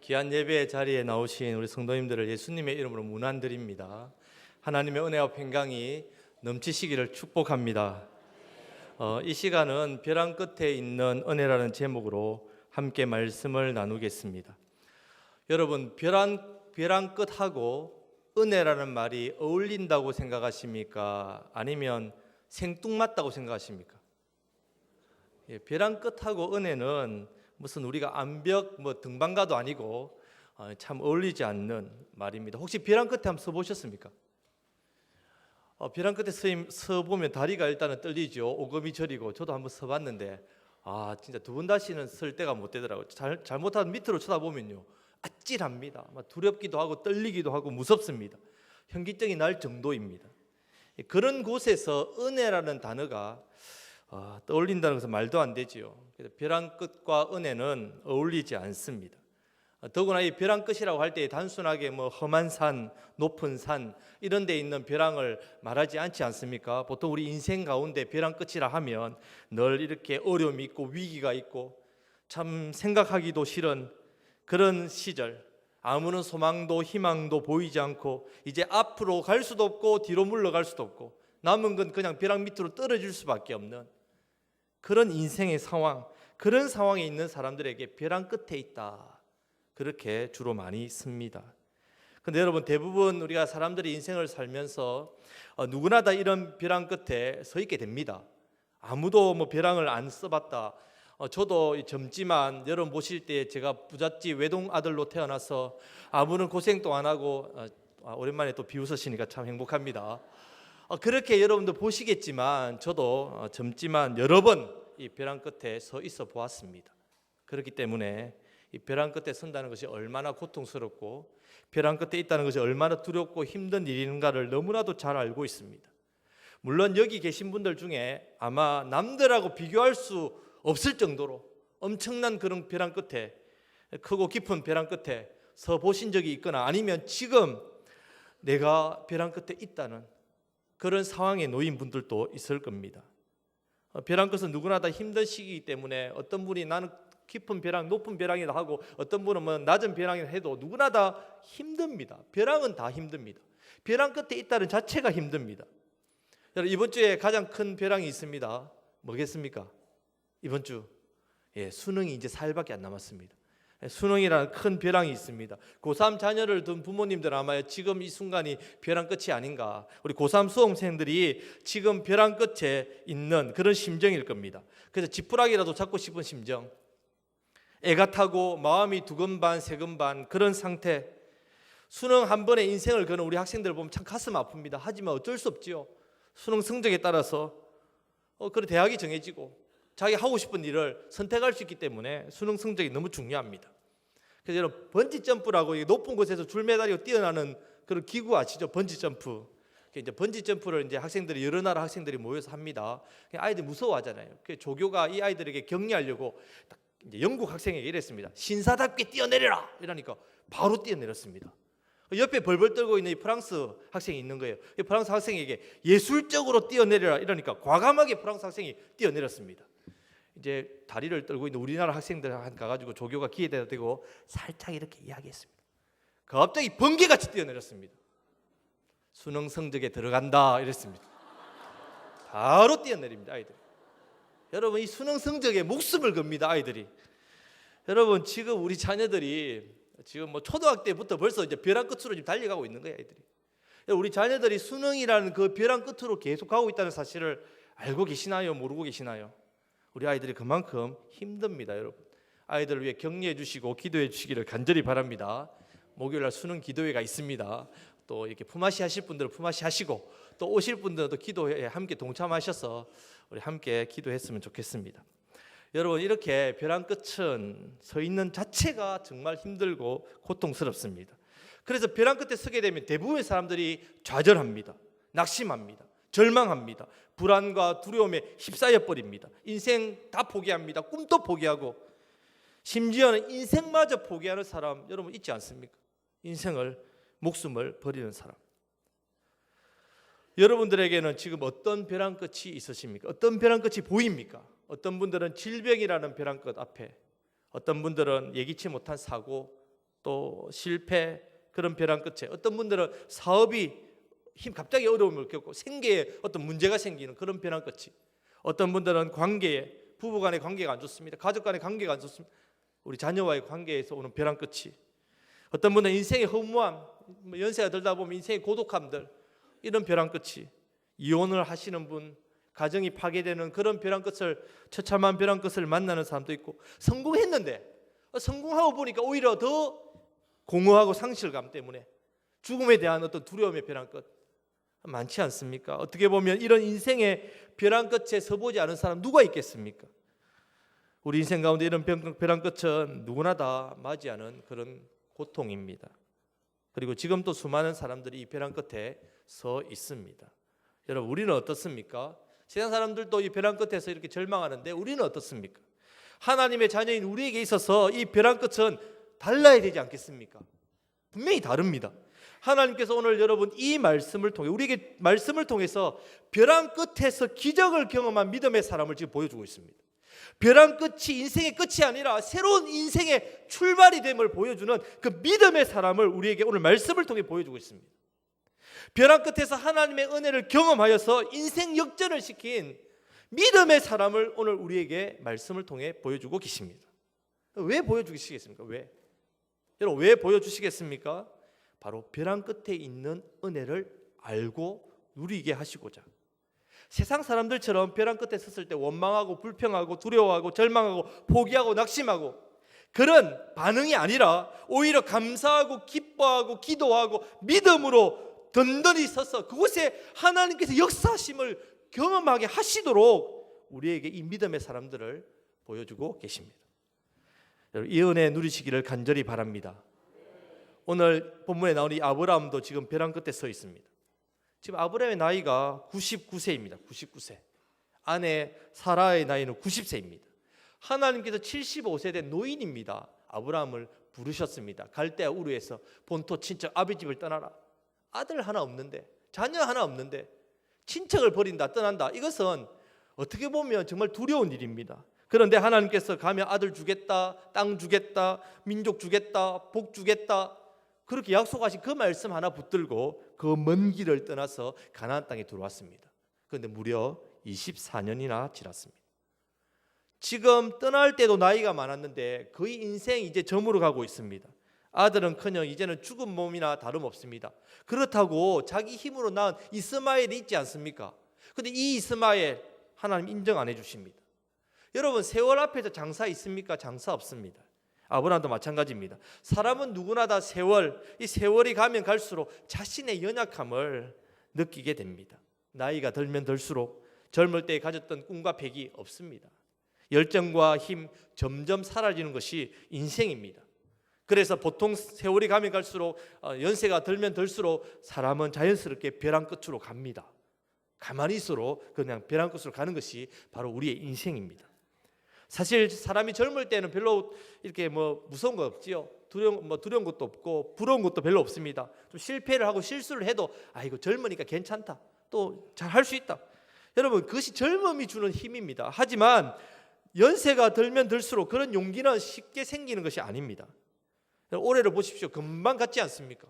귀한 예배 자리에 나오신 우리 성도님들을 예수님의 이름으로 문안드립니다. 하나님의 은혜와 평강이 넘치시기를 축복합니다. 이 시간은 벼랑 끝에 있는 은혜라는 제목으로 함께 말씀을 나누겠습니다. 여러분, 벼랑 끝하고 은혜라는 말이 어울린다고 생각하십니까? 아니면 생뚱맞다고 생각하십니까? 벼랑 끝하고 은혜는 무슨 우리가 암벽 등반가도 아니고 참 어울리지 않는 말입니다. 혹시 벼랑 끝에 한번 서보셨습니까? 벼랑 끝에 서보면 다리가 일단은 떨리죠. 오금이 저리고. 저도 한번 서봤는데 진짜 두 번 다시는 설 때가 못 되더라고요. 잘못하면 밑으로 쳐다보면요, 아찔합니다. 두렵기도 하고 떨리기도 하고 무섭습니다. 현기증이 날 정도입니다. 그런 곳에서 은혜라는 단어가 떠올린다는 것은 말도 안 되지요. 벼랑 끝과 은혜는 어울리지 않습니다. 더구나 이 벼랑 끝이라고 할 때 단순하게 험한 산, 높은 산 이런 데 있는 벼랑을 말하지 않지 않습니까? 보통 우리 인생 가운데 벼랑 끝이라 하면 늘 이렇게 어려움이 있고 위기가 있고 참 생각하기도 싫은 그런 시절, 아무런 소망도 희망도 보이지 않고 이제 앞으로 갈 수도 없고 뒤로 물러갈 수도 없고 남은 건 그냥 벼랑 밑으로 떨어질 수밖에 없는 그런 인생의 상황, 그런 상황에 있는 사람들에게 벼랑 끝에 있다, 그렇게 주로 많이 씁니다. 근데 여러분, 대부분 우리가 사람들이 인생을 살면서 누구나 다 이런 벼랑 끝에 서 있게 됩니다. 아무도 벼랑을 안 써봤다. 저도 젊지만 여러분 보실 때 제가 부잣집 외동 아들로 태어나서 아무런 고생도 안 하고 오랜만에 또 비웃으시니까 참 행복합니다. 그렇게 여러분도 보시겠지만 저도 젊지만 여러 번 이 벼랑 끝에 서 있어 보았습니다. 그렇기 때문에 이 벼랑 끝에 선다는 것이 얼마나 고통스럽고 벼랑 끝에 있다는 것이 얼마나 두렵고 힘든 일인가를 너무나도 잘 알고 있습니다. 물론 여기 계신 분들 중에 아마 남들하고 비교할 수 없을 정도로 엄청난 그런 벼랑 끝에, 크고 깊은 벼랑 끝에 서 보신 적이 있거나 아니면 지금 내가 벼랑 끝에 있다는 그런 상황에 놓인 분들도 있을 겁니다. 벼랑 끝은 누구나 다 힘든 시기이기 때문에 어떤 분이 나는 깊은 벼랑, 높은 벼랑이다 하고 어떤 분은 낮은 벼랑이다 해도 누구나 다 힘듭니다. 벼랑은 다 힘듭니다. 벼랑 끝에 있다는 자체가 힘듭니다. 여러분, 이번 주에 가장 큰 벼랑이 있습니다. 뭐겠습니까? 이번 주 수능이 이제 4일밖에 안 남았습니다. 수능이라는 큰 벼랑이 있습니다. 고3 자녀를 둔 부모님들 아마 지금 이 순간이 벼랑 끝이 아닌가. 우리 고3 수험생들이 지금 벼랑 끝에 있는 그런 심정일 겁니다. 그래서 지푸라기라도 잡고 싶은 심정, 애가 타고 마음이 두근반 세근반 그런 상태. 수능 한 번에 인생을 거는 우리 학생들 보면 참 가슴 아픕니다. 하지만 어쩔 수 없지요. 수능 성적에 따라서 그런 대학이 정해지고 자기 하고 싶은 일을 선택할 수 있기 때문에 수능 성적이 너무 중요합니다. 그래서 여러분, 번지 점프라고 높은 곳에서 줄 매달리고 뛰어나는 그런 기구 아시죠? 번지 점프. 이제 번지 점프를 이제 학생들이 여러 나라 학생들이 모여서 합니다. 아이들이 무서워하잖아요. 그래서 조교가 이 아이들에게 격려하려고 이제 영국 학생에게 이랬습니다. 신사답게 뛰어내려라 이러니까 바로 뛰어내렸습니다. 옆에 벌벌 떨고 있는 이 프랑스 학생이 있는 거예요. 이 프랑스 학생에게 예술적으로 뛰어내려라 이러니까 과감하게 프랑스 학생이 뛰어내렸습니다. 이제 다리를 떨고 있는 우리나라 학생들한테 가가지고 조교가 기회가 되고 살짝 이렇게 이야기했습니다. 갑자기 번개같이 뛰어내렸습니다. 수능 성적에 들어간다 이랬습니다. 바로 뛰어내립니다, 아이들. 여러분, 이 수능 성적에 목숨을 겁니다, 아이들이. 여러분, 지금 우리 자녀들이 지금 초등학교 때부터 벌써 이제 벼랑 끝으로 지금 달려가고 있는 거예요, 아이들이. 우리 자녀들이 수능이라는 그 벼랑 끝으로 계속 가고 있다는 사실을 알고 계시나요? 모르고 계시나요? 우리 아이들이 그만큼 힘듭니다, 여러분. 아이들을 위해 격려해 주시고 기도해 주시기를 간절히 바랍니다. 목요일 날 수능 기도회가 있습니다. 또 이렇게 품앗이 하실 분들은 품앗이 하시고 또 오실 분들은 또 기도회에 함께 동참하셔서 우리 함께 기도했으면 좋겠습니다. 여러분, 이렇게 벼랑 끝은 서 있는 자체가 정말 힘들고 고통스럽습니다. 그래서 벼랑 끝에 서게 되면 대부분의 사람들이 좌절합니다. 낙심합니다. 절망합니다. 불안과 두려움에 휩싸여 버립니다. 인생 다 포기합니다. 꿈도 포기하고 심지어는 인생마저 포기하는 사람 여러분 있지 않습니까? 인생을, 목숨을 버리는 사람. 여러분들에게는 지금 어떤 벼랑 끝이 있으십니까? 어떤 벼랑 끝이 보입니까? 어떤 분들은 질병이라는 벼랑 끝 앞에, 어떤 분들은 예기치 못한 사고, 또 실패, 그런 벼랑 끝에 어떤 분들은 사업이 갑자기 어려움을 겪고 생계에 어떤 문제가 생기는 그런 벼랑 끝이, 어떤 분들은 관계에, 부부 간의 관계가 안 좋습니다. 가족 간의 관계가 안 좋습니다. 우리 자녀와의 관계에서 오는 벼랑 끝이, 어떤 분은 인생의 허무함, 연세가 들다 보면 인생의 고독함들, 이런 벼랑 끝이, 이혼을 하시는 분, 가정이 파괴되는 그런 벼랑 끝을, 처참한 벼랑 끝을 만나는 사람도 있고, 성공했는데 성공하고 보니까 오히려 더 공허하고 상실감 때문에 죽음에 대한 어떤 두려움의 벼랑 끝 많지 않습니까? 어떻게 보면 이런 인생의 벼랑 끝에 서보지 않은 사람 누가 있겠습니까? 우리 인생 가운데 이런 벼랑 끝은 누구나 다 맞이하는 그런 고통입니다. 그리고 지금 또 수많은 사람들이 이 벼랑 끝에 서 있습니다. 여러분, 우리는 어떻습니까? 세상 사람들도 이 벼랑 끝에서 이렇게 절망하는데 우리는 어떻습니까? 하나님의 자녀인 우리에게 있어서 이 벼랑 끝은 달라야 되지 않겠습니까? 분명히 다릅니다. 하나님께서 오늘 여러분 이 말씀을 통해, 우리에게 말씀을 통해서 벼랑 끝에서 기적을 경험한 믿음의 사람을 지금 보여주고 있습니다. 벼랑 끝이 인생의 끝이 아니라 새로운 인생의 출발이 됨을 보여주는 그 믿음의 사람을 우리에게 오늘 말씀을 통해 보여주고 있습니다. 벼랑 끝에서 하나님의 은혜를 경험하여서 인생 역전을 시킨 믿음의 사람을 오늘 우리에게 말씀을 통해 보여주고 계십니다. 왜 보여주시겠습니까? 왜? 여러분, 왜 보여주시겠습니까? 바로 벼랑 끝에 있는 은혜를 알고 누리게 하시고자. 세상 사람들처럼 벼랑 끝에 섰을 때 원망하고 불평하고 두려워하고 절망하고 포기하고 낙심하고 그런 반응이 아니라 오히려 감사하고 기뻐하고 기도하고 믿음으로 든든히 서서 그곳에 하나님께서 역사하심을 경험하게 하시도록 우리에게 이 믿음의 사람들을 보여주고 계십니다. 여러분, 이 은혜 누리시기를 간절히 바랍니다. 오늘 본문에 나오는 이 아브라함도 지금 벼랑 끝에 서 있습니다. 지금 아브라함의 나이가 99세입니다. 99세. 아내 사라의 나이는 90세입니다. 하나님께서 75세 된 노인입니다. 아브라함을 부르셨습니다. 갈대아 우르에서 본토 친척 아비 집을 떠나라. 아들 하나 없는데, 자녀 하나 없는데 친척을 버린다, 떠난다. 이것은 어떻게 보면 정말 두려운 일입니다. 그런데 하나님께서 가면 아들 주겠다, 땅 주겠다, 민족 주겠다, 복 주겠다, 그렇게 약속하신 그 말씀 하나 붙들고 그 먼 길을 떠나서 가나안 땅에 들어왔습니다. 그런데 무려 24년이나 지났습니다. 지금 떠날 때도 나이가 많았는데 거의 인생 이제 저물어 가고 있습니다. 아들은커녕 이제는 죽은 몸이나 다름없습니다. 그렇다고 자기 힘으로 낳은 이스마엘이 있지 않습니까? 그런데 이 이스마엘 하나님 인정 안 해주십니다. 여러분, 세월 앞에서 장사 있습니까? 장사 없습니다. 아브라함도 마찬가지입니다. 사람은 누구나 다 이 세월이 가면 갈수록 자신의 연약함을 느끼게 됩니다. 나이가 들면 들수록 젊을 때 가졌던 꿈과 패기 없습니다. 열정과 힘 점점 사라지는 것이 인생입니다. 그래서 보통 세월이 가면 갈수록 연세가 들면 들수록 사람은 자연스럽게 벼랑 끝으로 갑니다. 가만히 있어도 그냥 벼랑 끝으로 가는 것이 바로 우리의 인생입니다. 사실 사람이 젊을 때는 별로 이렇게 무서운 거 없지요. 두려운 것도 없고 부러운 것도 별로 없습니다. 좀 실패를 하고 실수를 해도 이거 젊으니까 괜찮다, 또 잘 할 수 있다. 여러분, 그것이 젊음이 주는 힘입니다. 하지만 연세가 들면 들수록 그런 용기는 쉽게 생기는 것이 아닙니다. 올해를 보십시오. 금방 갔지 않습니까?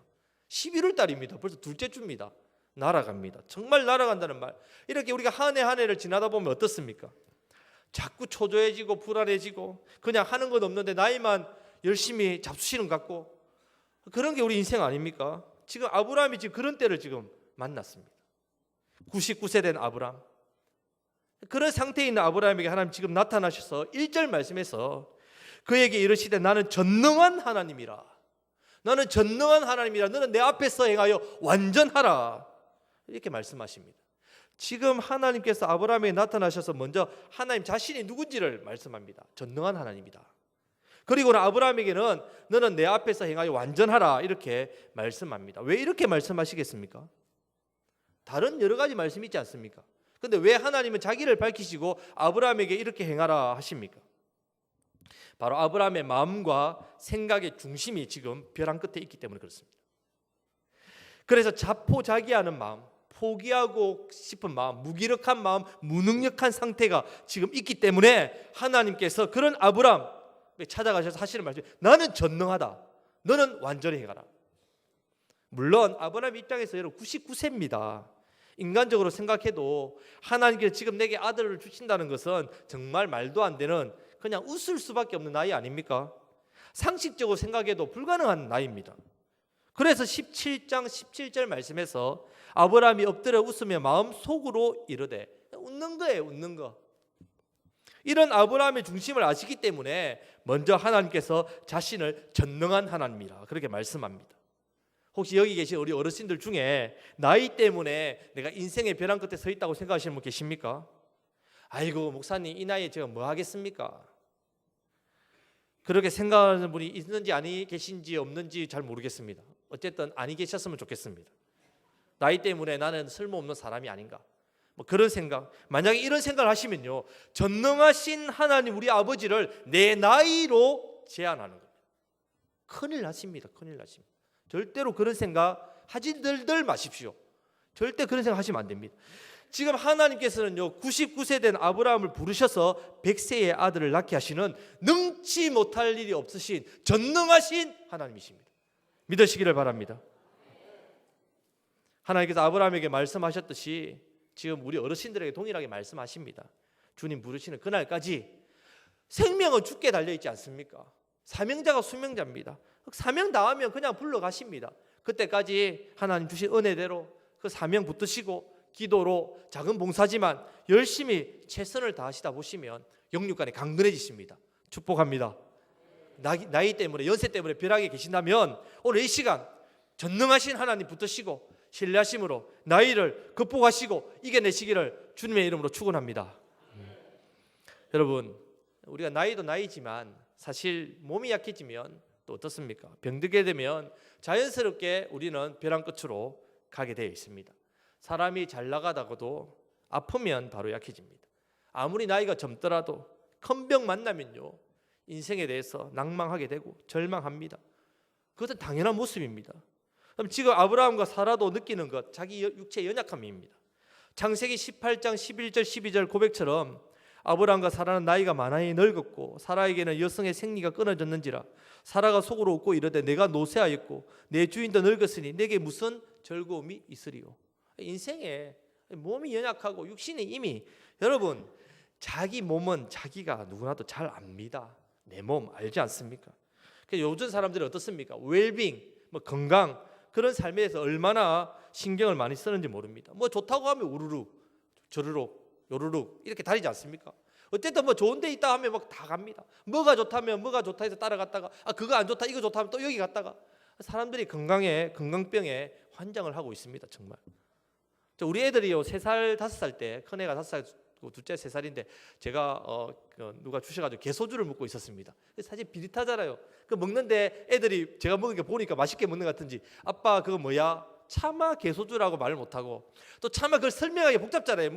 11월 달입니다. 벌써 둘째 주입니다. 날아갑니다. 정말 날아간다는 말. 이렇게 우리가 한 해 한 해를 지나다 보면 어떻습니까? 자꾸 초조해지고 불안해지고 그냥 하는 건 없는데 나이만 열심히 잡수시는 것 같고, 그런 게 우리 인생 아닙니까? 지금 아브라함이 지금 그런 때를 지금 만났습니다. 99세 된 아브라함. 그런 상태에 있는 아브라함에게 하나님 지금 나타나셔서 1절 말씀에서 그에게 이르시되 나는 전능한 하나님이라. 너는 전능한 하나님이라. 너는 내 앞에서 행하여 완전하라. 이렇게 말씀하십니다. 지금 하나님께서 아브라함에게 나타나셔서 먼저 하나님 자신이 누군지를 말씀합니다. 전능한 하나님이다. 그리고는 아브라함에게는 너는 내 앞에서 행하여 완전하라 이렇게 말씀합니다. 왜 이렇게 말씀하시겠습니까? 다른 여러 가지 말씀이 있지 않습니까? 그런데 왜 하나님은 자기를 밝히시고 아브라함에게 이렇게 행하라 하십니까? 바로 아브라함의 마음과 생각의 중심이 지금 벼랑 끝에 있기 때문에 그렇습니다. 그래서 자포자기하는 마음, 포기하고 싶은 마음, 무기력한 마음, 무능력한 상태가 지금 있기 때문에 하나님께서 그런 아브라함 찾아가셔서 하시는 말씀, 나는 전능하다. 너는 완전히 해가라. 물론 아브라함 입장에서 여러분 99세입니다. 인간적으로 생각해도 하나님께서 지금 내게 아들을 주신다는 것은 정말 말도 안 되는, 그냥 웃을 수밖에 없는 나이 아닙니까? 상식적으로 생각해도 불가능한 나이입니다. 그래서 17장 17절 말씀에서 아브라함이 엎드려 웃으며 마음속으로 이르되, 웃는 거예요, 웃는 거. 이런 아브라함의 중심을 아시기 때문에 먼저 하나님께서 자신을 전능한 하나님이라 그렇게 말씀합니다. 혹시 여기 계신 우리 어르신들 중에 나이 때문에 내가 인생의 벼랑 끝에 서 있다고 생각하시는 분 계십니까? 아이고 목사님 이 나이에 제가 뭐 하겠습니까? 그렇게 생각하는 분이 있는지 아니 계신지 없는지 잘 모르겠습니다. 어쨌든 아니 계셨으면 좋겠습니다. 나이 때문에 나는 쓸모없는 사람이 아닌가, 뭐 그런 생각. 만약에 이런 생각을 하시면요, 전능하신 하나님 우리 아버지를 내 나이로 제한하는 겁니다. 큰일 나십니다. 큰일 나십니다. 절대로 그런 생각 하지들 마십시오. 절대 그런 생각 하시면 안 됩니다. 지금 하나님께서는요 99세 된 아브라함을 부르셔서 100세의 아들을 낳게 하시는 능치 못할 일이 없으신 전능하신 하나님이십니다. 믿으시기를 바랍니다. 하나님께서 아브라함에게 말씀하셨듯이 지금 우리 어르신들에게 동일하게 말씀하십니다. 주님 부르시는 그날까지 생명은 죽게 달려있지 않습니까? 사명자가 수명자입니다. 사명 다하면 그냥 불러가십니다. 그때까지 하나님 주신 은혜대로 그 사명 붙드시고 기도로 작은 봉사지만 열심히 최선을 다하시다 보시면 영육간에 강건해지십니다. 축복합니다. 나이 때문에, 연세 때문에 벼락에 계신다면 오늘 이 시간 전능하신 하나님 붙드시고 신뢰하심으로 나이를 극복하시고 이겨내시기를 주님의 이름으로 축원합니다. 여러분, 우리가 나이도 나이지만 사실 몸이 약해지면 또 어떻습니까? 병들게 되면 자연스럽게 우리는 벼랑 끝으로 가게 되어 있습니다. 사람이 잘 나가다가도 아프면 바로 약해집니다. 아무리 나이가 젊더라도 큰 병 만나면요 인생에 대해서 낭망하게 되고 절망합니다. 그것은 당연한 모습입니다. 그럼 지금 아브라함과 사라도 느끼는 것, 자기 육체의 연약함입니다. 창세기 18장 11절 12절 고백처럼 아브라함과 사라는 나이가 많이 늙었고 사라에게는 여성의 생리가 끊어졌는지라 사라가 속으로 웃고 이르되 내가 노쇠하였고 내 주인도 늙었으니 내게 무슨 즐거움이 있으리요. 인생에 몸이 연약하고 육신이 이미, 여러분 자기 몸은 자기가 누구나도 잘 압니다. 내 몸 알지 않습니까? 요즘 사람들이 어떻습니까? 웰빙, 건강, 그런 삶에 대해서 얼마나 신경을 많이 쓰는지 모릅니다. 좋다고 하면 우르르 저르륵 요르륵 이렇게 다니지 않습니까? 어쨌든 좋은 데 있다 하면 다 갑니다. 뭐가 좋다면 뭐가 좋다 해서 따라갔다가 그거 안 좋다 이거 좋다 하면 또 여기 갔다가 사람들이 건강병에 환장을 하고 있습니다. 정말. 우리 애들이요 3살 5살 때, 큰애가 5살 둘째 3살인데 제가 누가 주셔가지고 게소주를 먹고 있었습니다. 사실 비릿하잖아요. 그 먹는데 애들이 제가 먹은 게 보니까 맛있게 먹는 것 같은지 아빠 그거 뭐야? 차마 게소주라고 말을 못하고 또 차마 그걸 설명하기 복잡잖아요.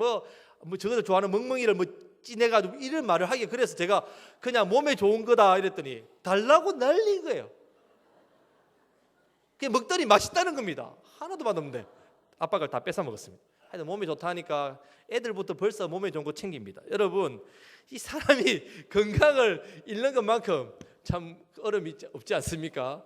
저거들 좋아하는 멍멍이를 찌내가지고 이런 말을 하기, 그래서 제가 그냥 몸에 좋은 거다 이랬더니 달라고 난린 거예요. 그게 먹더니 맛있다는 겁니다. 하나도 맛없는데 아빠가 다 뺏어 먹었습니다. 하여튼 몸에 좋다 하니까 애들부터 벌써 몸에 좋은 거 챙깁니다. 여러분, 이 사람이 건강을 잃는 것만큼 참 어려움이 없지 않습니까?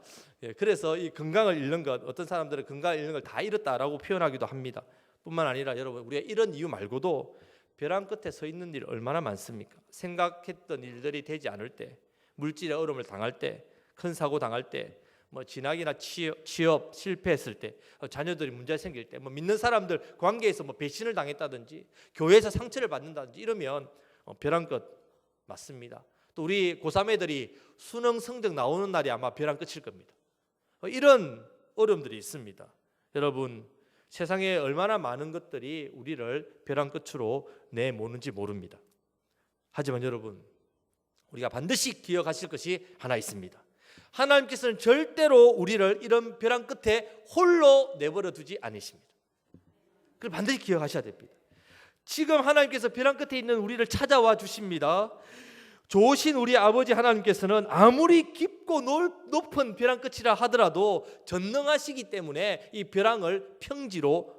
그래서 이 건강을 잃는 것, 어떤 사람들은 건강을 잃는 걸 다 잃었다라고 표현하기도 합니다. 뿐만 아니라 여러분, 우리가 이런 이유 말고도 벼랑 끝에 서 있는 일 얼마나 많습니까? 생각했던 일들이 되지 않을 때, 물질의 어려움을 당할 때, 큰 사고 당할 때, 진학이나 취업 실패했을 때, 자녀들이 문제 생길 때, 믿는 사람들 관계에서 배신을 당했다든지 교회에서 상처를 받는다든지 이러면 벼랑 끝 맞습니다. 또 우리 고3 애들이 수능 성적 나오는 날이 아마 벼랑 끝일 겁니다. 이런 어려움들이 있습니다. 여러분, 세상에 얼마나 많은 것들이 우리를 벼랑 끝으로 내모는지 모릅니다. 하지만 여러분, 우리가 반드시 기억하실 것이 하나 있습니다. 하나님께서는 절대로 우리를 이런 벼랑 끝에 홀로 내버려 두지 않으십니다. 그걸 반드시 기억하셔야 됩니다. 지금 하나님께서 벼랑 끝에 있는 우리를 찾아와 주십니다. 좋으신 우리 아버지 하나님께서는 아무리 깊고 높은 벼랑 끝이라 하더라도 전능하시기 때문에 이 벼랑을 평지로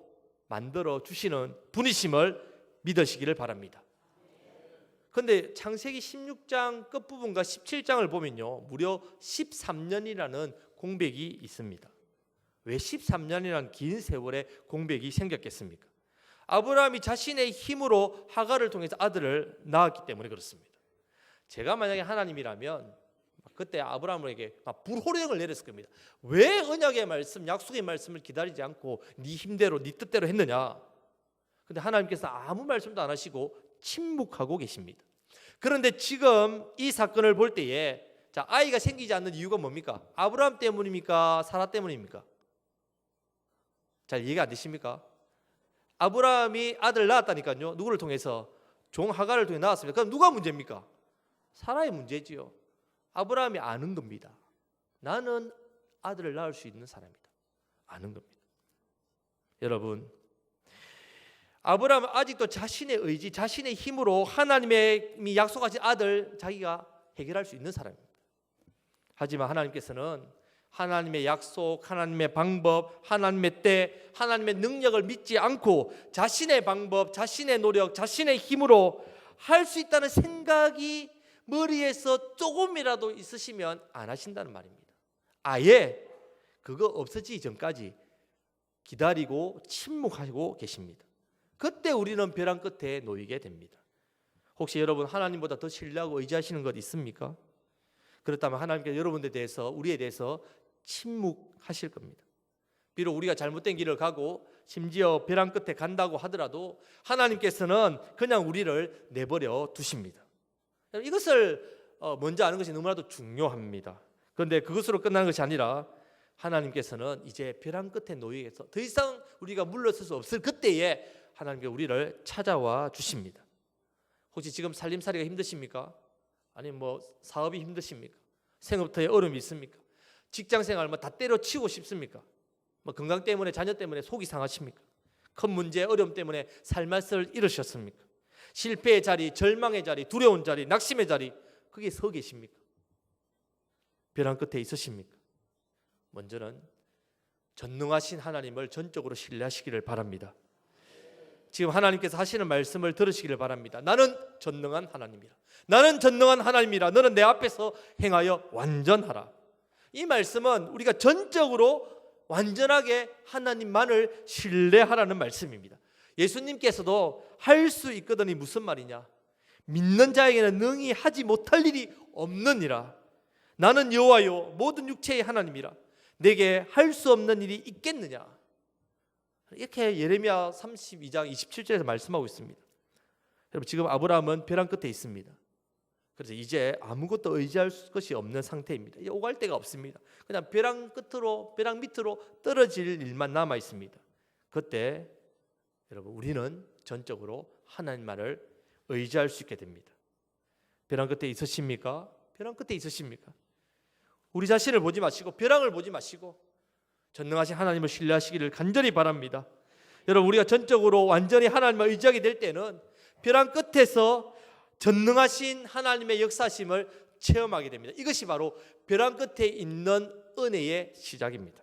만들어 주시는 분이심을 믿으시기를 바랍니다. 근데 창세기 16장 끝부분과 17장을 보면요, 무려 13년이라는 공백이 있습니다. 왜 13년이라는 긴 세월의 공백이 생겼겠습니까? 아브라함이 자신의 힘으로 하갈을 통해서 아들을 낳았기 때문에 그렇습니다. 제가 만약에 하나님이라면 그때 아브라함에게 불호령을 내렸을 겁니다. 왜 언약의 말씀, 약속의 말씀을 기다리지 않고 네 힘대로, 네 뜻대로 했느냐? 근데 하나님께서 아무 말씀도 안 하시고 침묵하고 계십니다. 그런데 지금 이 사건을 볼 때에 아이가 생기지 않는 이유가 뭡니까? 아브라함 때문입니까? 사라 때문입니까? 잘 이해가 안 되십니까? 아브라함이 아들을 낳았다니까요. 누구를 통해서? 종 하갈을 통해 낳았습니다. 그럼 누가 문제입니까? 사라의 문제지요. 아브라함이 아는 겁니다. 나는 아들을 낳을 수 있는 사람이다. 아는 겁니다. 여러분, 아브라함은 아직도 자신의 의지, 자신의 힘으로 하나님이 약속하신 아들 자기가 해결할 수 있는 사람입니다. 하지만 하나님께서는 하나님의 약속, 하나님의 방법, 하나님의 때, 하나님의 능력을 믿지 않고 자신의 방법, 자신의 노력, 자신의 힘으로 할 수 있다는 생각이 머리에서 조금이라도 있으시면 안 하신다는 말입니다. 아예 그거 없어지기 전까지 기다리고 침묵하고 계십니다. 그때 우리는 벼랑 끝에 놓이게 됩니다. 혹시 여러분 하나님보다 더 신뢰하고 의지하시는 것 있습니까? 그렇다면 하나님께서 여러분에 대해서, 우리에 대해서 침묵하실 겁니다. 비록 우리가 잘못된 길을 가고 심지어 벼랑 끝에 간다고 하더라도 하나님께서는 그냥 우리를 내버려 두십니다. 이것을 먼저 아는 것이 너무나도 중요합니다. 그런데 그것으로 끝나는 것이 아니라 하나님께서는 이제 벼랑 끝에 놓이게서 더 이상 우리가 물러설 수 없을 그때에 하나님께서 우리를 찾아와 주십니다. 혹시 지금 살림살이가 힘드십니까? 아니면 사업이 힘드십니까? 생업터에 어려움이 있습니까? 직장생활 다 때려치우고 싶습니까? 건강 때문에, 자녀 때문에 속이 상하십니까? 큰 문제, 어려움 때문에 삶맛을 잃으셨습니까? 실패의 자리, 절망의 자리, 두려운 자리, 낙심의 자리, 거기에 서 계십니까? 벼랑 끝에 있으십니까? 먼저는 전능하신 하나님을 전적으로 신뢰하시기를 바랍니다. 지금 하나님께서 하시는 말씀을 들으시기를 바랍니다. 나는 전능한 하나님이라. 나는 전능한 하나님이라. 너는 내 앞에서 행하여 완전하라. 이 말씀은 우리가 전적으로 완전하게 하나님만을 신뢰하라는 말씀입니다. 예수님께서도 할 수 있거든이 무슨 말이냐? 믿는 자에게는 능히 하지 못할 일이 없느니라. 나는 여호와요 모든 육체의 하나님이라. 내게 할 수 없는 일이 있겠느냐? 이렇게 예레미야 32장 27절에서 말씀하고 있습니다. 여러분, 지금 아브라함은 벼랑 끝에 있습니다. 그래서 이제 아무것도 의지할 것이 없는 상태입니다. 이제 오갈 데가 없습니다. 그냥 벼랑 끝으로, 벼랑 밑으로 떨어질 일만 남아 있습니다. 그때 여러분, 우리는 전적으로 하나님만을 의지할 수 있게 됩니다. 벼랑 끝에 있으십니까? 벼랑 끝에 있으십니까? 우리 자신을 보지 마시고 벼랑을 보지 마시고 전능하신 하나님을 신뢰하시기를 간절히 바랍니다. 여러분, 우리가 전적으로 완전히 하나님을 의지하게 될 때는 벼랑 끝에서 전능하신 하나님의 역사심을 체험하게 됩니다. 이것이 바로 벼랑 끝에 있는 은혜의 시작입니다.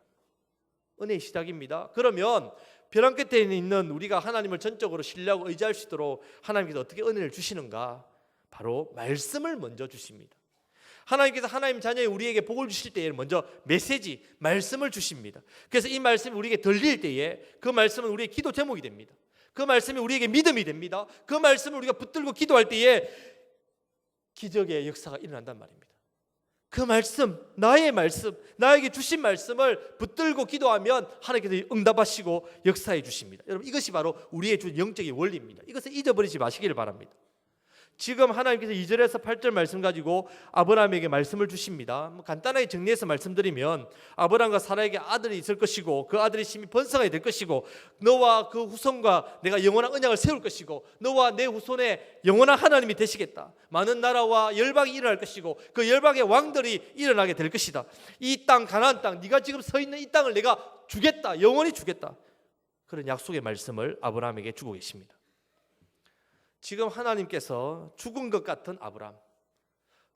은혜의 시작입니다. 그러면 벼랑 끝에 있는 우리가 하나님을 전적으로 신뢰하고 의지할 수 있도록 하나님께서 어떻게 은혜를 주시는가? 바로 말씀을 먼저 주십니다. 하나님께서 하나님 자녀의 우리에게 복을 주실 때에 먼저 메시지, 말씀을 주십니다. 그래서 이 말씀이 우리에게 들릴 때에 그 말씀은 우리의 기도 제목이 됩니다. 그 말씀이 우리에게 믿음이 됩니다. 그 말씀을 우리가 붙들고 기도할 때에 기적의 역사가 일어난단 말입니다. 그 말씀, 나의 말씀, 나에게 주신 말씀을 붙들고 기도하면 하나님께서 응답하시고 역사해 주십니다. 여러분, 이것이 바로 우리의 주 영적인 원리입니다. 이것을 잊어버리지 마시기를 바랍니다. 지금 하나님께서 2절에서 8절 말씀 가지고 아브라함에게 말씀을 주십니다. 간단하게 정리해서 말씀드리면 아브라함과 사라에게 아들이 있을 것이고 그 아들이 심히 번성하게 될 것이고 너와 그 후손과 내가 영원한 언약을 세울 것이고 너와 내 후손에 영원한 하나님이 되시겠다. 많은 나라와 열방이 일어날 것이고 그 열방의 왕들이 일어나게 될 것이다. 이 땅, 가나안 땅, 네가 지금 서 있는 이 땅을 내가 주겠다. 영원히 주겠다. 그런 약속의 말씀을 아브라함에게 주고 계십니다. 지금 하나님께서 죽은 것 같은 아브라함,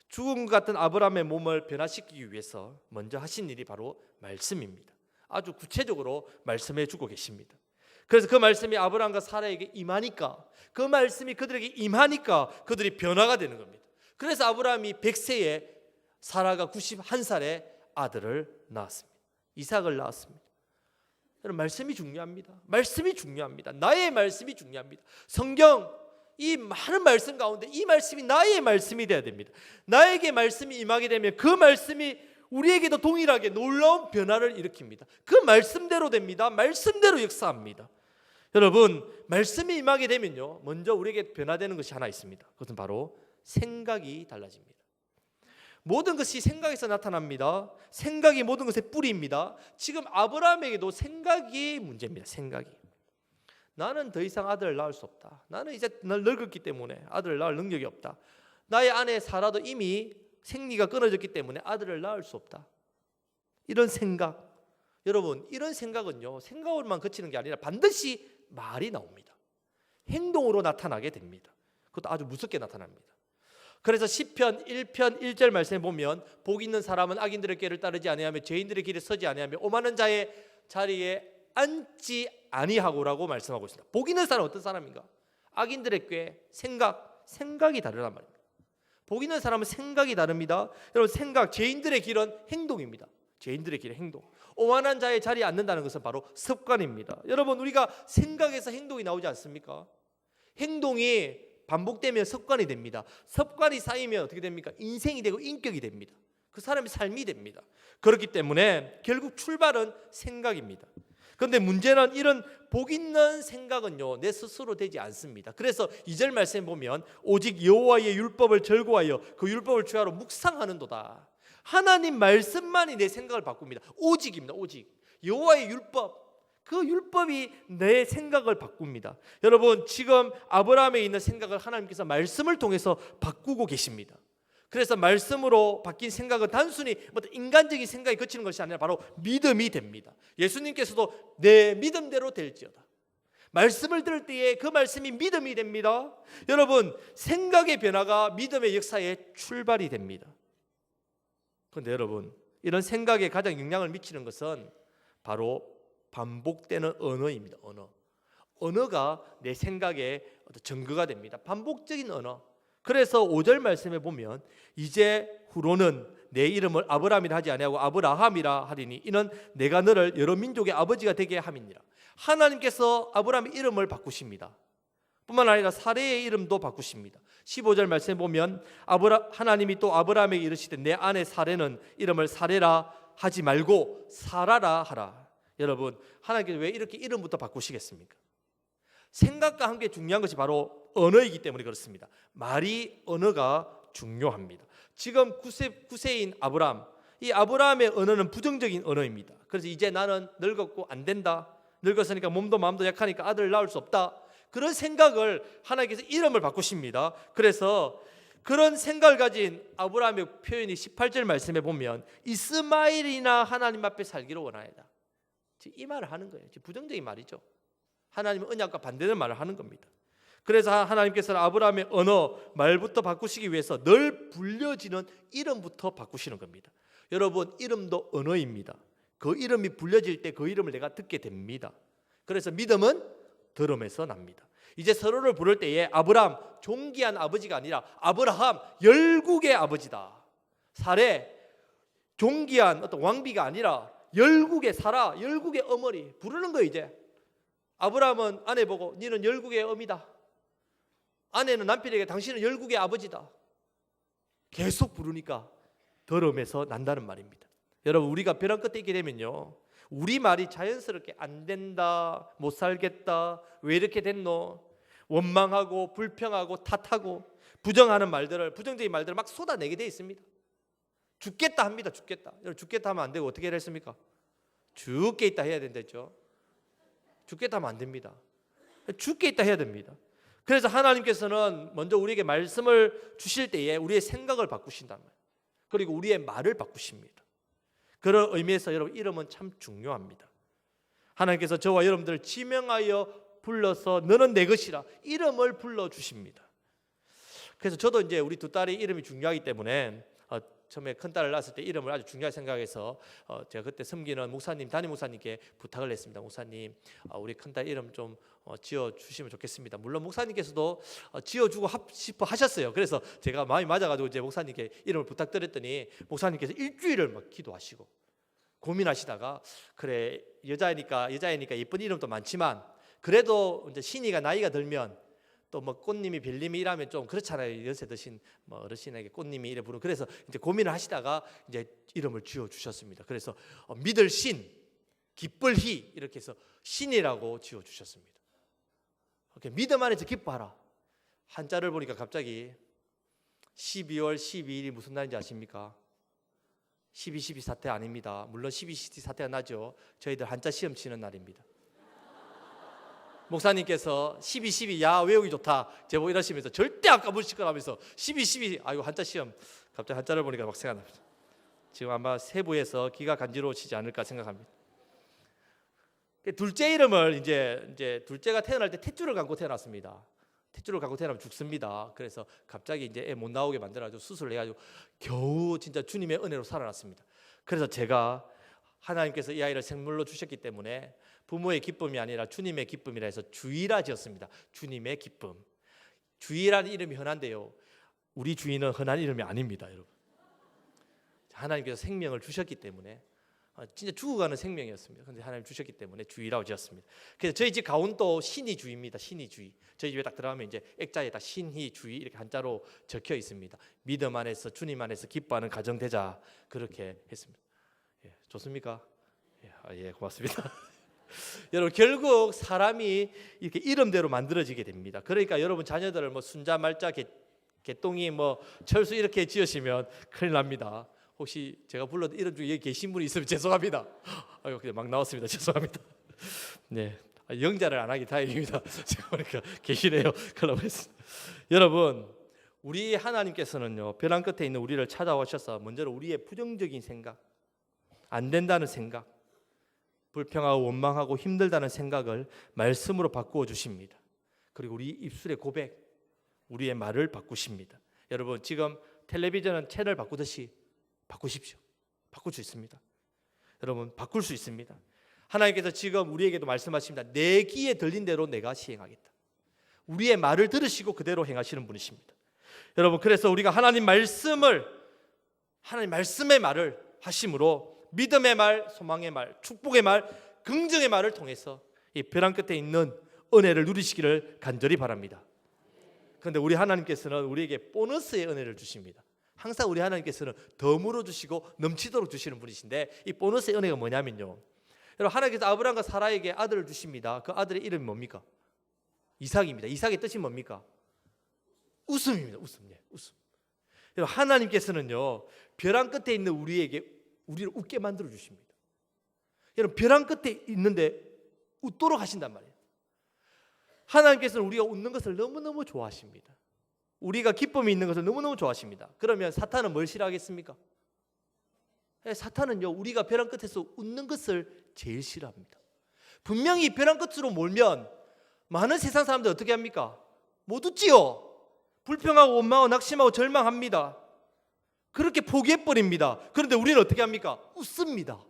죽은 것 같은 아브라함의 몸을 변화시키기 위해서 먼저 하신 일이 바로 말씀입니다. 아주 구체적으로 말씀해 주고 계십니다. 그래서 그 말씀이 아브라함과 사라에게 임하니까, 그 말씀이 그들에게 임하니까 그들이 변화가 되는 겁니다. 그래서 아브라함이 100세에 사라가 91살에 아들을 낳았습니다. 이삭을 낳았습니다. 여러분, 말씀이 중요합니다. 말씀이 중요합니다. 나의 말씀이 중요합니다. 성경 이 많은 말씀 가운데 이 말씀이 나의 말씀이 되어야 됩니다. 나에게 말씀이 임하게 되면 그 말씀이 우리에게도 동일하게 놀라운 변화를 일으킵니다. 그 말씀대로 됩니다. 말씀대로 역사합니다. 여러분, 말씀이 임하게 되면요, 먼저 우리에게 변화되는 것이 하나 있습니다. 그것은 바로 생각이 달라집니다. 모든 것이 생각에서 나타납니다. 생각이 모든 것의 뿌리입니다. 지금 아브라함에게도 생각이 문제입니다. 생각이. 나는 더 이상 아들을 낳을 수 없다. 나는 이제 늙었기 때문에 아들을 낳을 능력이 없다. 나의 아내 사라도 이미 생리가 끊어졌기 때문에 아들을 낳을 수 없다. 이런 생각. 여러분, 이런 생각은요, 생각으로만 그치는 게 아니라 반드시 말이 나옵니다. 행동으로 나타나게 됩니다. 그것도 아주 무섭게 나타납니다. 그래서 시편 1편 1절 말씀에 보면 복 있는 사람은 악인들의 길을 따르지 아니하며 죄인들의 길에 서지 아니하며 오만한 자의 자리에 앉지 아니하고라고 말씀하고 있습니다. 복 있는 사람은 어떤 사람인가? 악인들의 꾀, 생각이 다르단 말입니다. 복 있는 사람은 생각이 다릅니다. 여러분, 생각, 죄인들의 길은 행동입니다. 죄인들의 길은 행동. 오만한 자의 자리에 앉는다는 것은 바로 습관입니다. 여러분, 우리가 생각에서 행동이 나오지 않습니까? 행동이 반복되면 습관이 됩니다. 습관이 쌓이면 어떻게 됩니까? 인생이 되고 인격이 됩니다. 그 사람의 삶이 됩니다. 그렇기 때문에 결국 출발은 생각입니다. 그런데 문제는 이런 복 있는 생각은요, 내 스스로 되지 않습니다. 그래서 2절 말씀에 보면 오직 여호와의 율법을 절거하여 그 율법을 주야로 묵상하는도다. 하나님 말씀만이 내 생각을 바꿉니다. 오직입니다. 오직 여호와의 율법, 그 율법이 내 생각을 바꿉니다. 여러분, 지금 아브라함에 있는 생각을 하나님께서 말씀을 통해서 바꾸고 계십니다. 그래서 말씀으로 바뀐 생각은 단순히 어떤 인간적인 생각이 그치는 것이 아니라 바로 믿음이 됩니다. 예수님께서도 내 믿음대로 될지어다. 말씀을 들을 때에 그 말씀이 믿음이 됩니다. 여러분, 생각의 변화가 믿음의 역사의 출발이 됩니다. 그런데 여러분, 이런 생각에 가장 영향을 미치는 것은 바로 반복되는 언어입니다. 언어가 내 생각의 어떤 증거가 됩니다. 반복적인 언어. 그래서 5절 말씀에 보면 이제 후로는 내 이름을 아브라함이라 하지 아니하고 아브라함이라 하리니 이는 내가 너를 여러 민족의 아버지가 되게 함이니라. 하나님께서 아브라함의 이름을 바꾸십니다. 뿐만 아니라 사레의 이름도 바꾸십니다. 15절 말씀에 보면 하나님이 또 아브라함에게 이르시되 내 아내 사레는 이름을 사레라 하지 말고 사라라 하라. 여러분, 하나님께서 왜 이렇게 이름부터 바꾸시겠습니까? 생각과 함께 중요한 것이 바로 언어이기 때문에 그렇습니다. 말이, 언어가 중요합니다. 지금 9세인 아브라함, 이 아브라함의 언어는 부정적인 언어입니다. 그래서 이제 나는 늙었고 안 된다, 늙었으니까 몸도 마음도 약하니까 아들을 낳을 수 없다, 그런 생각을 하나님께서 이름을 바꾸십니다. 그래서 그런 생각을 가진 아브라함의 표현이 18절 말씀에 보면 이스마엘이나 하나님 앞에 살기를 원하였다. 이 말을 하는 거예요. 부정적인 말이죠. 하나님은 언약과 반대되는 말을 하는 겁니다. 그래서 하나님께서는 아브라함의 언어, 말부터 바꾸시기 위해서 늘 불려지는 이름부터 바꾸시는 겁니다. 여러분, 이름도 언어입니다. 그 이름이 불려질 때 그 이름을 내가 듣게 됩니다. 그래서 믿음은 들음에서 납니다. 이제 서로를 부를 때에 아브라함, 존귀한 아버지가 아니라 아브라함, 열국의 아버지다. 사레, 존귀한 어떤 왕비가 아니라 열국의 사라, 열국의 어머니 부르는 거예요. 이제 아브라함은 아내 보고 너는 열국의 어미다. 아내는 남편에게 당신은 열국의 아버지다. 계속 부르니까 더러움에서 난다는 말입니다. 여러분, 우리가 벼랑 끝에 있게 되면요, 우리 말이 자연스럽게 안 된다, 못 살겠다, 왜 이렇게 됐노, 원망하고 불평하고 탓하고 부정하는 말들을, 부정적인 말들을 막 쏟아내게 돼 있습니다. 죽겠다 합니다. 죽겠다. 여러분, 죽겠다 하면 안 되고 어떻게 해야 했습니까? 죽게 있다 해야 된다죠. 죽겠다 하면 안 됩니다. 죽게 있다 해야 됩니다. 그래서 하나님께서는 먼저 우리에게 말씀을 주실 때에 우리의 생각을 바꾸신단 말이에요. 그리고 우리의 말을 바꾸십니다. 그런 의미에서 여러분, 이름은 참 중요합니다. 하나님께서 저와 여러분들을 지명하여 불러서 너는 내 것이라 이름을 불러주십니다. 그래서 저도 이제 우리 두 딸이 이름이 중요하기 때문에 처음에 큰딸을 낳았을 때 이름을 아주 중요하게 생각해서 제가 그때 섬기는 목사님, 담임 목사님께 부탁을 했습니다. 목사님, 우리 큰딸 이름 좀 지어주시면 좋겠습니다. 물론 목사님께서도 지어주고 싶어 하셨어요. 그래서 제가 마음이 맞아가지고 이제 목사님께 이름을 부탁드렸더니 목사님께서 일주일을 막 기도하시고 고민하시다가 그래 여자이니까 예쁜 이름도 많지만 그래도 이제 신이가 나이가 들면 또 뭐 꽃님이 별님이 이라면 좀 그렇잖아요. 연세 드신 뭐 어르신에게 꽃님이 이래 부르고 그래서 이제 고민을 하시다가 이제 이름을 지어 주셨습니다. 그래서 믿을 신, 기쁠 희 이렇게 해서 신이라고 지어 주셨습니다. 이렇게 믿음 안에서 기뻐하라. 한자를 보니까 갑자기 12월 12일이 무슨 날인지 아십니까? 12.12 사태 아닙니다. 물론 12.12 사태가 나죠. 저희들 한자 시험 치는 날입니다. 목사님께서 12.12 야 외우기 좋다 제보 이러시면서 절대 안 까부실 거라면서 12.12 아이고 한자 시험 갑자기 한자를 보니까 막 생각납니다. 지금 아마 세부에서 귀가 간지러우시지 않을까 생각합니다. 둘째 이름을 이제 둘째가 태어날 때 탯줄을 감고 태어났습니다. 탯줄을 감고 태어나면 죽습니다. 그래서 갑자기 이제 애 못 나오게 만들어가지고 수술을 해가지고 겨우 진짜 주님의 은혜로 살아났습니다. 그래서 제가 하나님께서 이 아이를 생물로 주셨기 때문에 부모의 기쁨이 아니라 주님의 기쁨이라 해서 주희라 지었습니다. 주님의 기쁨. 주희라는 이름이 흔한데요, 우리 주희는 흔한 이름이 아닙니다, 여러분. 하나님께서 생명을 주셨기 때문에 진짜 죽어가는 생명이었습니다. 그런데 하나님 주셨기 때문에 주희라고 지었습니다. 그래서 저희 집 가운도 신희 주희입니다. 신희 주희. 저희 집에 딱 들어가면 이제 액자에다 신희 주희 이렇게 한자로 적혀 있습니다. 믿음 안에서 주님 안에서 기뻐하는 가정 되자 그렇게 했습니다. 예, 좋습니까? 예, 고맙습니다. 여러분 결국 사람이 이렇게 이름대로 만들어지게 됩니다. 그러니까 여러분 자녀들을 뭐 순자 말자 개똥이 뭐 철수 이렇게 지으시면 큰일 납니다. 혹시 제가 불러도 이름 중에 여기 계신 분이 있으면 죄송합니다. 아유 그냥 막 나왔습니다. 죄송합니다. 네, 영자를 안 하기 다행입니다. 제가 보니까 계시네요. 그러겠습니다. 여러분 우리 하나님께서는요 벼랑 끝에 있는 우리를 찾아오셔서 먼저는 우리의 부정적인 생각, 안 된다는 생각, 불평하고 원망하고 힘들다는 생각을 말씀으로 바꾸어 주십니다. 그리고 우리 입술의 고백, 우리의 말을 바꾸십니다. 여러분 지금 텔레비전은 채널 바꾸듯이 바꾸십시오. 바꿀 수 있습니다. 여러분 바꿀 수 있습니다. 하나님께서 지금 우리에게도 말씀하십니다. 내 귀에 들린 대로 내가 시행하겠다. 우리의 말을 들으시고 그대로 행하시는 분이십니다. 여러분 그래서 우리가 하나님 말씀의 말을 하심으로 믿음의 말, 소망의 말, 축복의 말, 긍정의 말을 통해서 이 벼랑 끝에 있는 은혜를 누리시기를 간절히 바랍니다. 그런데 우리 하나님께서는 우리에게 보너스의 은혜를 주십니다. 항상 우리 하나님께서는 덤으로 주시고 넘치도록 주시는 분이신데 이 보너스의 은혜가 뭐냐면요, 여러분 하나님께서 아브라함과 사라에게 아들을 주십니다. 그 아들의 이름이 뭡니까? 이삭입니다. 이삭의 뜻이 뭡니까? 웃음입니다. 웃음. 예, 웃음. 여러분 하나님께서는요 벼랑 끝에 있는 우리를 웃게 만들어 주십니다. 여러분 벼랑 끝에 있는데 웃도록 하신단 말이에요. 하나님께서는 우리가 웃는 것을 너무너무 좋아하십니다. 우리가 기쁨이 있는 것을 너무너무 좋아하십니다. 그러면 사탄은 뭘 싫어하겠습니까? 사탄은요 우리가 벼랑 끝에서 웃는 것을 제일 싫어합니다. 분명히 벼랑 끝으로 몰면 많은 세상 사람들 어떻게 합니까? 못 웃지요. 불평하고 원망하고 낙심하고 절망합니다. 그렇게 포기해버립니다. 그런데 우리는 어떻게 합니까? 웃습니다.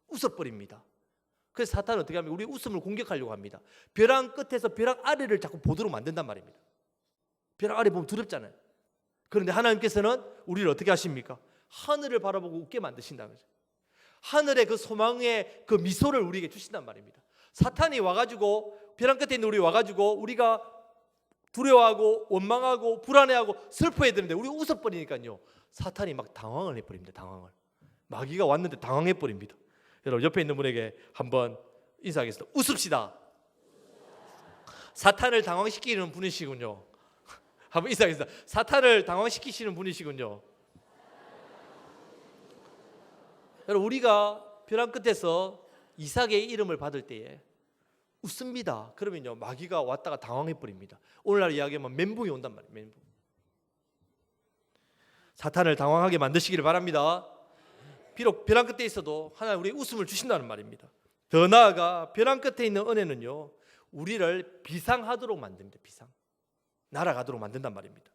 웃어버립니다. 그래서 사탄은 어떻게 합니까? 우리 웃음을 공격하려고 합니다. 벼랑 끝에서 벼랑 아래를 자꾸 보도록 만든단 말입니다. 벼랑 아래 보면 두렵잖아요. 그런데 하나님께서는 우리를 어떻게 하십니까? 하늘을 바라보고 웃게 만드신다는 거죠. 하늘의 그 소망의 그 미소를 우리에게 주신단 말입니다. 사탄이 와가지고 벼랑 끝에 있는 우리 와가지고 우리가 두려워하고 원망하고 불안해하고 슬퍼해야 되는데 우리가 웃어버리니까요 사탄이 막 당황을 해버립니다. 당황을. 마귀가 왔는데 당황해버립니다. 여러분 옆에 있는 분에게 한번 인사하겠습니다. 웃읍시다. 사탄을 당황시키는 분이시군요. 한번 인사하겠습니다. 사탄을 당황시키시는 분이시군요. 여러분 우리가 벼랑 끝에서 이삭의 이름을 받을 때에 웃습니다. 그러면요 마귀가 왔다가 당황해버립니다. 오늘날 이야기하면 멘붕이 온단 말이에요. 멘붕. 사탄을 당황하게 만드시기를 바랍니다. 비록 벼랑 끝에 있어도 하나님 우리에게 웃음을 주신다는 말입니다. 더 나아가 벼랑 끝에 있는 은혜는요 우리를 비상하도록 만듭니다. 비상. 날아가도록 만든단 말입니다.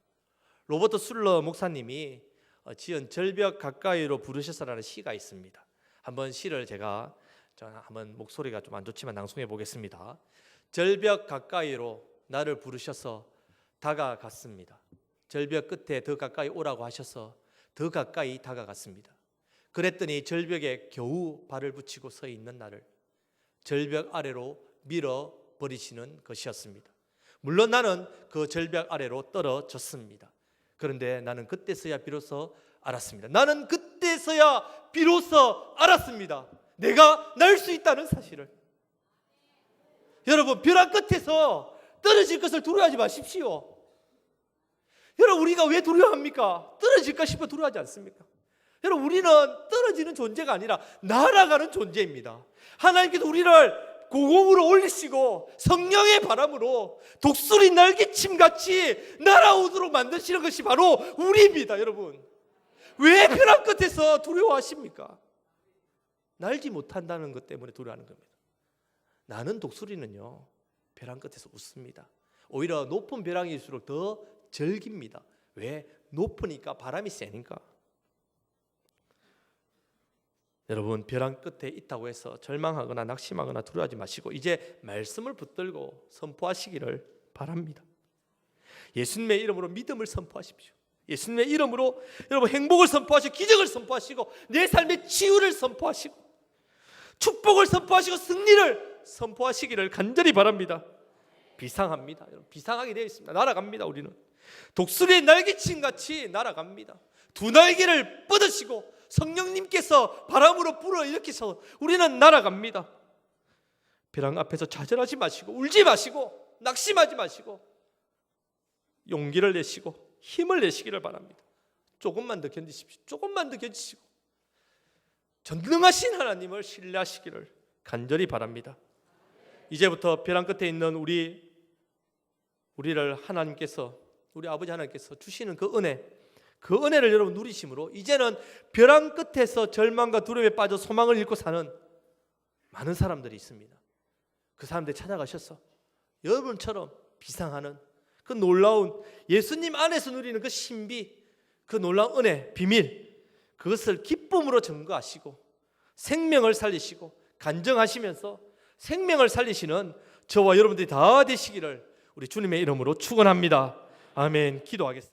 로버트 술러 목사님이 지은 절벽 가까이로 부르셔서라는 시가 있습니다. 한번 시를 제가 한번 목소리가 좀 안 좋지만 낭송해 보겠습니다. 절벽 가까이로 나를 부르셔서 다가갔습니다. 절벽 끝에 더 가까이 오라고 하셔서 더 가까이 다가갔습니다. 그랬더니 절벽에 겨우 발을 붙이고 서 있는 나를 절벽 아래로 밀어버리시는 것이었습니다. 물론 나는 그 절벽 아래로 떨어졌습니다. 그런데 나는 그때서야 비로소 알았습니다. 나는 그때서야 비로소 알았습니다. 내가 날 수 있다는 사실을. 여러분, 벼랑 끝에서 떨어질 것을 두려워하지 마십시오. 여러분, 우리가 왜 두려워합니까? 떨어질까 싶어 두려워하지 않습니까? 여러분, 우리는 떨어지는 존재가 아니라 날아가는 존재입니다. 하나님께서 우리를 고공으로 올리시고 성령의 바람으로 독수리 날개침같이 날아오도록 만드시는 것이 바로 우리입니다. 여러분, 왜 벼랑 끝에서 두려워하십니까? 날지 못한다는 것 때문에 두려워하는 겁니다. 나는 독수리는요, 벼랑 끝에서 웃습니다. 오히려 높은 벼랑일수록 더 절깁니다. 왜? 높으니까, 바람이 세니까. 여러분, 벼랑 끝에 있다고 해서 절망하거나 낙심하거나 두려워하지 마시고 이제 말씀을 붙들고 선포하시기를 바랍니다. 예수님의 이름으로 믿음을 선포하십시오. 예수님의 이름으로 여러분 행복을 선포하시고 기적을 선포하시고 내 삶의 치유를 선포하시고 축복을 선포하시고 승리를 선포하시기를 간절히 바랍니다. 비상합니다. 여러분, 비상하게 되어 있습니다. 날아갑니다. 우리는 독수리의 날개침 같이 날아갑니다. 두 날개를 뻗으시고 성령님께서 바람으로 불어일으키셔서 우리는 날아갑니다. 벼랑 앞에서 좌절하지 마시고 울지 마시고 낙심하지 마시고 용기를 내시고 힘을 내시기를 바랍니다. 조금만 더 견디십시오. 조금만 더 견디시고 전능하신 하나님을 신뢰하시기를 간절히 바랍니다. 이제부터 벼랑 끝에 있는 우리를 하나님께서, 우리 아버지 하나님께서 주시는 그 은혜를 여러분 누리심으로 이제는 벼랑 끝에서 절망과 두려움에 빠져 소망을 잃고 사는 많은 사람들이 있습니다. 그 사람들이 찾아가셔서 여러분처럼 비상하는 그 놀라운 예수님 안에서 누리는 그 신비, 그 놀라운 은혜, 비밀, 그것을 기쁨으로 증거하시고 생명을 살리시고 간증하시면서 생명을 살리시는 저와 여러분들이 다 되시기를 우리 주님의 이름으로 축원합니다. 아멘. 기도하겠습니다.